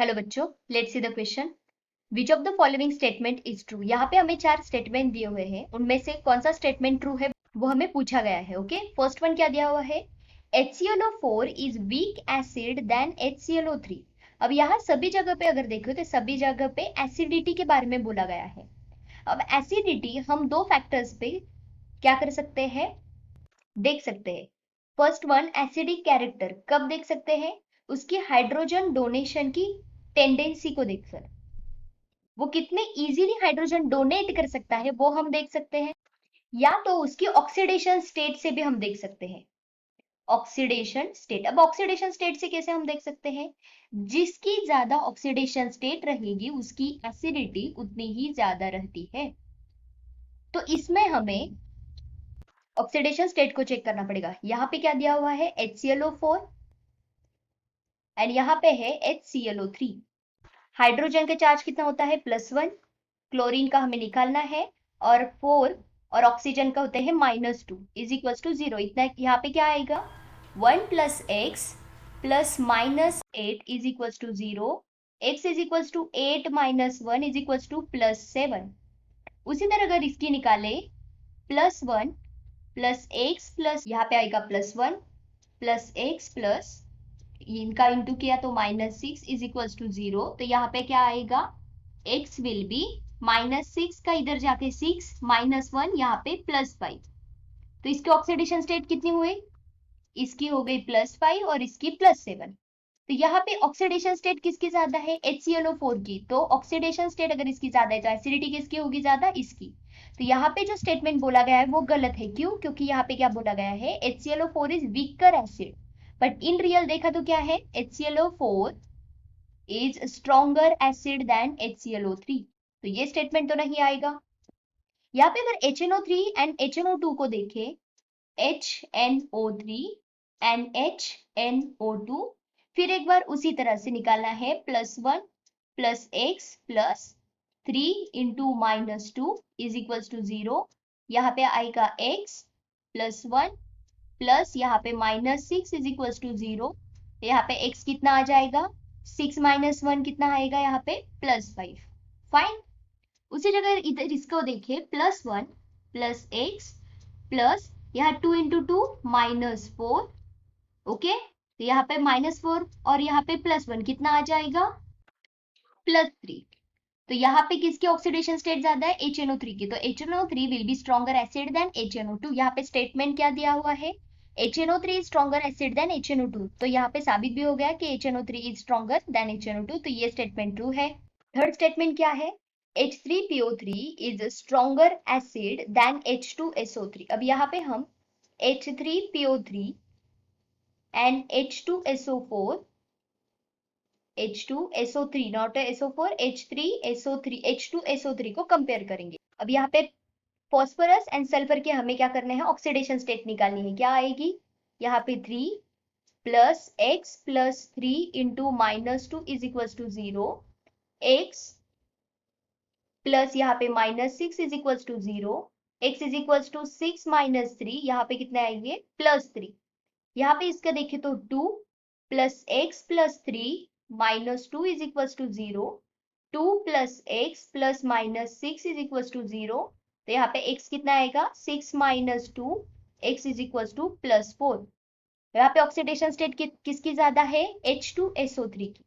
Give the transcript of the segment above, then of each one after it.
Hello बच्चों, let's see the question. Which of the following statement is true. यहाँ पे हमें 4 स्टेटमेंट दिए हुए हैं, उनमें से कौन सा स्टेटमेंट ट्रू है वो हमें पूछा गया है। ओके, फर्स्ट वन क्या दिया हुआ है, HClO4 is weak acid then HClO3। अब यहाँ सभी जगह पे अगर देखो तो सभी जगह पे एसिडिटी के बारे में बोला गया है। अब एसिडिटी हम दो फैक्टर्स पे क्या कर सकते हैं, देख सकते हैं। फर्स्ट वन, एसिडिक कैरेक्टर कब देख सकते हैं, उसकी हाइड्रोजन डोनेशन की टेंडेंसी को देखकर, वो कितने इजीली हाइड्रोजन डोनेट कर सकता है वो हम देख सकते हैं, या तो उसकी ऑक्सीडेशन स्टेट से भी हम देख सकते हैं। ऑक्सीडेशन स्टेट, अब ऑक्सीडेशन स्टेट से कैसे हम देख सकते हैं, जिसकी ज्यादा ऑक्सीडेशन स्टेट रहेगी उसकी एसिडिटी उतनी ही ज्यादा रहती है। तो इसमें हमें ऑक्सीडेशन स्टेट को चेक करना पड़ेगा। यहाँ पे क्या दिया हुआ है, HClO4 एंड यहाँ पे है HClO3। हाइड्रोजन का चार्ज कितना होता है, +1, क्लोरीन का हमें निकालना है, और 4 और ऑक्सीजन का होते हैं -2 इज इक्वल टू 0। इतना यहाँ पे क्या आएगा, 1 + x plus -8 is equal to 0, x is equal to 8 - 1 is equal to +7। उसी तरह अगर इसकी निकाले, +1 प्लस x प्लस यहाँ पे आएगा +1 प्लस x प्लस इनका इंटू किया तो -6 इज इक्वल टू 0। तो यहाँ पे क्या आएगा, x विल बी -6 का इधर जाके 6 -1 यहाँ पे +5। तो इसकी ऑक्सीडेशन स्टेट कितनी हुई, इसकी हो गई +5 और इसकी +7। तो यहाँ पे ऑक्सीडेशन स्टेट किसकी ज्यादा है, HClO4 की। तो ऑक्सीडेशन स्टेट अगर इसकी ज्यादा है तो एसिडिटी किसकी होगी ज्यादा, इसकी। तो यहाँ पे जो स्टेटमेंट बोला गया है वो गलत है। क्यों, क्योंकि यहाँ पे क्या बोला गया है, HClO4 is weaker acid, but in real देखा तो क्या है, HClO4 is stronger acid then HClO3। तो ये स्टेटमेंट तो नहीं आएगा। यहाँ पे अगर HNO3 एंड HNO2 को देखें, HNO3 एंड HNO2, फिर एक बार उसी तरह से निकालना है, +1 plus x plus 3 into -2 is equal to 0। यहाँ पे आएगा x +1 प्लस यहाँ पे -6 इज इक्वल टू 0। यहाँ पे x कितना आ जाएगा, 6 - 1 कितना आएगा यहाँ पे, +5। फाइन। उसी जगह इधर इसको देखिए, +1 प्लस x प्लस यहाँ 2 इंटू 2 -4। ओके, तो यहाँ पे -4 और यहाँ पे +1 कितना आ जाएगा, +3। तो यहाँ पे किसकी ऑक्सीडेशन स्टेट ज्यादा है, HNO3 की। तो HNO3 will be stronger acid than HNO2। यहाँ पे स्टेटमेंट क्या दिया हुआ है, HNO3 is stronger acid than HNO2। तो यहाँ पे साबित भी हो गया कि HNO3 is stronger than HNO2। तो ये स्टेटमेंट ट्रू है। थर्ड स्टेटमेंट क्या है, H3PO3 is stronger acid then H2SO3। अब यहाँ पे हम H3PO3 and H2SO4 not SO4, H2SO3 को कंपेयर करेंगे। अब यहाँ पे फॉस्फोरस एंड सल्फर के हमें क्या करने हैं, ऑक्सीडेशन स्टेट निकालनी है। क्या आएगी, यहाँ पे 3 plus x plus 3 into -2 is equal to 0, x plus यहाँ पे -6 is equal to 0, x is equal to 6 - 3, यहाँ पे कितने आएंगे, +3। यहाँ पे इसका देखें तो 2 plus x plus 3 -2 is equal to 0, 2 plus x plus -6 is equal to 0। तो यहाँ पे x कितना आएगा, 6 - 2, x इज इक्वल टू +4। यहाँ पे ऑक्सीडेशन स्टेट किसकी ज्यादा है, H2SO3 की।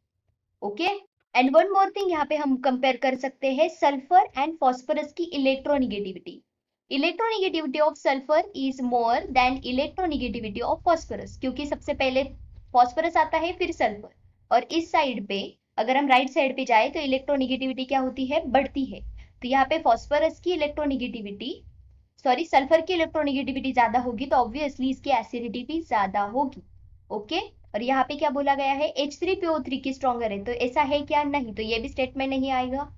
Okay, and one more thing, यहाँ पे हम कंपेयर कर सकते हैं सल्फर एंड फॉस्फोरस की electronegativity. Electronegativity of sulphur is more than electronegativity of phosphorus, क्योंकि सबसे पहले फॉस्फोरस आता है फिर सल्फर। और इस साइड पे अगर हम राइट साइड पे जाए तो इलेक्ट्रोनिगेटिविटी क्या होती है, बढ़ती है। तो यहाँ पे फॉस्फोरस की इलेक्ट्रोनिगेटिविटी, सॉरी सल्फर की इलेक्ट्रोनिगेटिविटी ज्यादा होगी, तो ऑब्वियसली इसकी एसिडिटी भी ज्यादा होगी। ओके, और यहाँ पे क्या बोला गया है, H3PO3 की स्ट्रॉन्गर है। तो ऐसा है क्या, नहीं, तो ये भी स्टेटमेंट नहीं आएगा।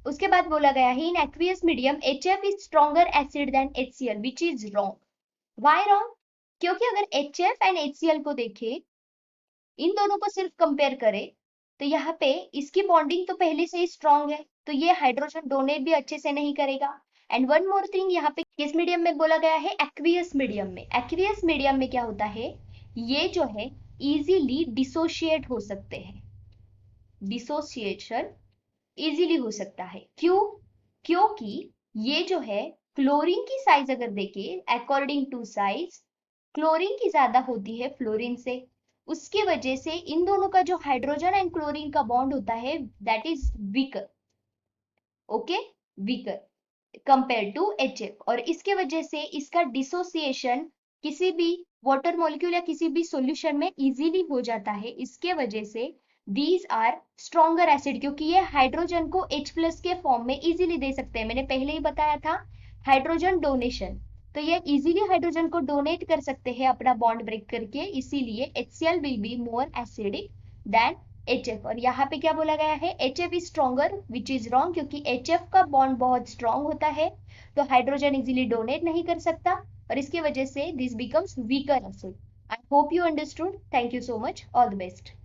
उसके बाद बोला गया है, in aqueous medium HF is stronger acid than HCl, which is wrong. Why wrong, क्योंकि अगर HF एंड HCl को देखें, इन दोनों को सिर्फ कंपेयर करें, तो यहाँ पे इसकी बॉन्डिंग तो पहले से ही स्ट्रॉन्ग है, तो ये हाइड्रोजन डोनेट भी अच्छे से नहीं करेगा। एंड वन मोर थिंग, यहाँ पे किस मीडियम में बोला गया है, एक्वियस मीडियम में। एक्वियस मीडियम में क्या होता है, ये जो है इजीली डिसोशिएट हो सकते हैं। डिसोसिएशन इजीली हो सकता है। क्यों? क्योंकि ये जो है क्लोरीन की साइज अगर देखें, अकॉर्डिंग टू साइज क्लोरीन की ज्यादा होती है फ्लोरीन से। उसकी वजह से इन दोनों का जो हाइड्रोजन एंड क्लोरीन का बॉन्ड होता है that is weaker, okay, weaker compare to HF। और इसके वजह से इसका डिसोसिएशन किसी भी वाटर मॉलिक्यूल या किसी भी सॉल्यूशन में इजीली हो जाता है। इसके वजह से दीज आर स्ट्रॉन्गर एसिड, क्योंकि ये हाइड्रोजन को H+ के फॉर्म में इजीली दे सकते हैं। मैंने पहले ही बताया था हाइड्रोजन डोनेशन, तो ये इजीली हाइड्रोजन को डोनेट कर सकते हैं अपना बॉन्ड ब्रेक करके, इसीलिए HCl will be more acidic then HF। और यहाँ पे क्या बोला गया है, HF is stronger, which is wrong, क्योंकि HF का बॉन्ड बहुत स्ट्रॉन्ग होता है तो हाइड्रोजन इजीली डोनेट नहीं कर सकता, और इसकी वजह से this becomes weaker acid. I hope you understood. Thank you so much. All the best.